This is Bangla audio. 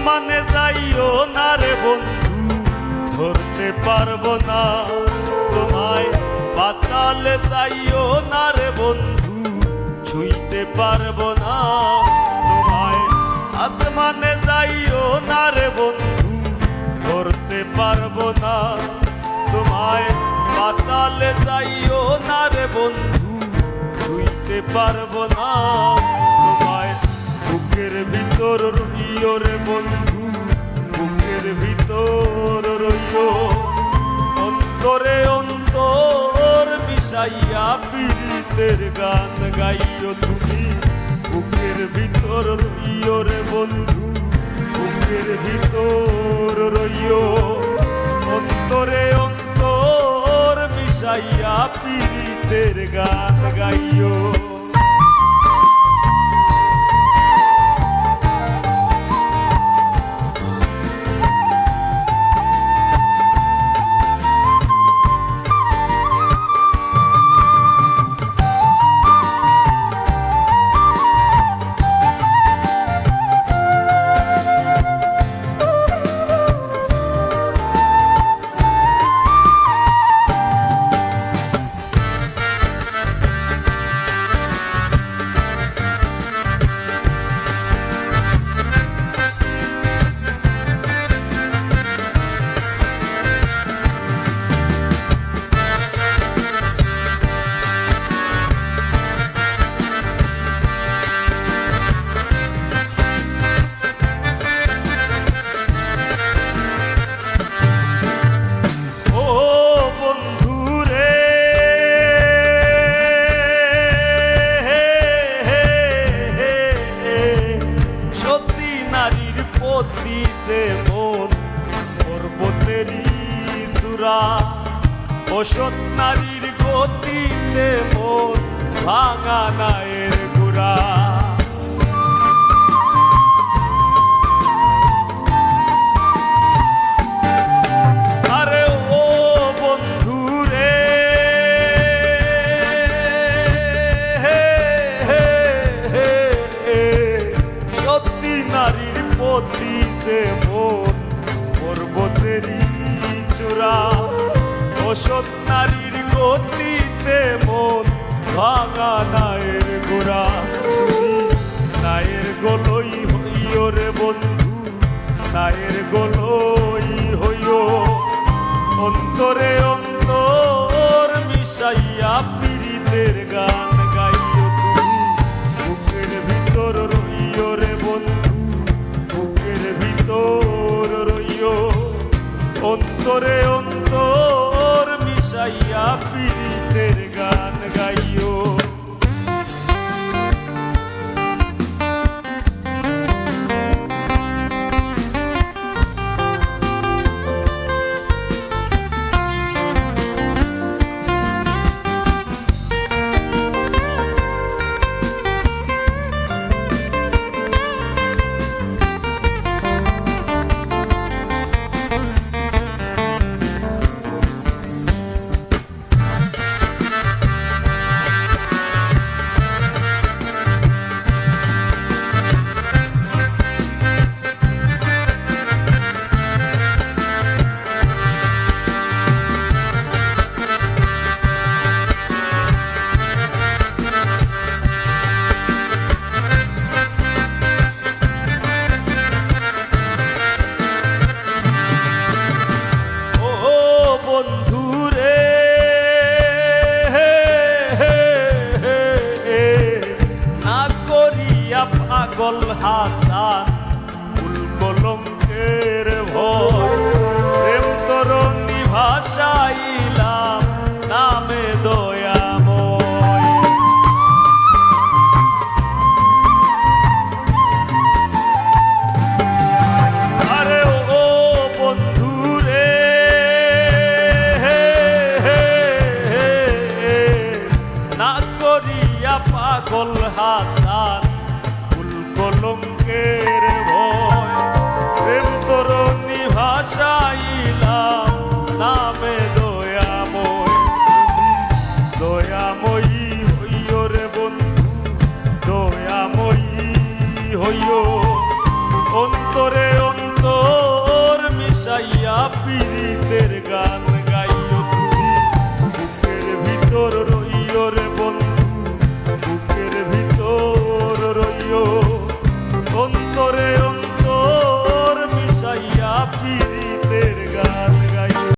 আসমানে যাইও না রে বন্ধু, ধরতে পারবো না তোমায়। পাতালে যাইও না রে বন্ধু, ছুঁইতে পারবো না তোমায়। আসমানে যাইও না রে বন্ধু, ধরতে পারবো না তোমায়। পাতালে যাইও না রে বন্ধু, ছুঁইতে পারবো না তোমায়। বুকের ভিতর রইও রে বন্ধু, বুকের ভিতর রইও। অন্তরে অন্তর মিশাইয়া পীড়িতের গান গাইও তুমি। বুকের ভিতর রইও রে বন্ধু, বুকের ভিতর রইও। অন্তরে অন্তর মিশাইয়া পীড়িতের গান গাইও। মন পর্বতেরই সুরা, অসৎ নারীর গতিতে মন ভাঙা নায়ের গুড়া। আরে ও বন্ধু রে, সত্যি নারীর পতিতে মন পর্বতেরই চূড়া, অসৎ নারীর গতিতে মন ভাঙা নায়ের গোড়া। নায়ের গোলই হইও রে বন্ধু, নায়ের গোলই হইও। অন্তরে অন্তর মিশাইয়া পীড়িতের গান গাইও তুমি। বুকের ভিতর রইও রে বন্ধু, বুকের ভিতর রইও। অন্তরে অন্তর মিশাইয়া পীড়িতের গান গাইও। পাগল হাসান ফুল কলঙ্কের ভয়, প্রেম তরণী ভাষাইলাম নামে দয়াময়। আরে ও বন্ধু রে, না করিয়া পাগল হাসান কলঙ্কের ভয়, প্রেম তরণী ভাষাইলাম নামে দয়াময়। দয়াময়ী হইও রে বন্ধু, দয়াময়ী হইও। অন্তরে পীড়িতের